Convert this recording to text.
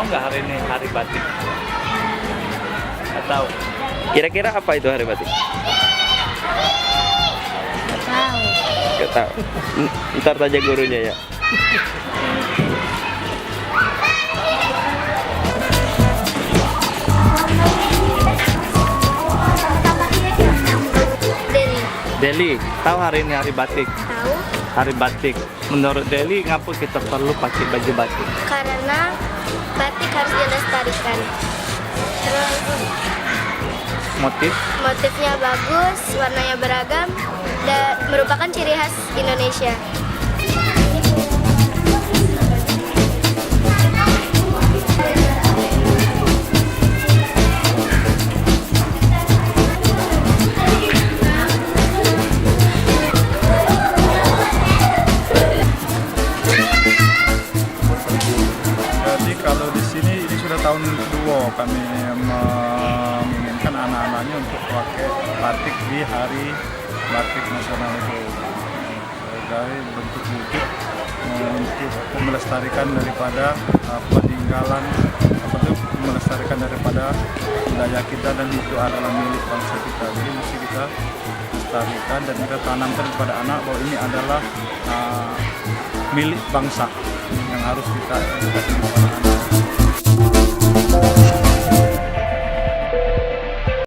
tahu nggak hari ini hari batik? Nggak tahu. Kira-kira apa itu hari batik? Tahu. Nggak tahu. Ntar tanya gurunya ya. Deli, tahu hari ini hari batik? Tahu Hari batik. Menurut Deli, ngapa kita perlu pakai baju batik? karena batik harus dilestarikan. Terus Motif? motifnya bagus, warnanya beragam, dan merupakan ciri khas Indonesia. Jadi kalau di sini ini sudah tahun kedua kami menginginkan anak-anaknya untuk pakai batik di hari batik nasional itu. Dari bentuk wujud untuk melestarikan daripada peninggalan melestarikan daripada budaya kita, dan itu adalah milik bangsa kita. Jadi mesti kita lestarikan dan kita tanamkan kepada anak bahwa ini adalah milik bangsa yang harus kita edukasi kepada anak.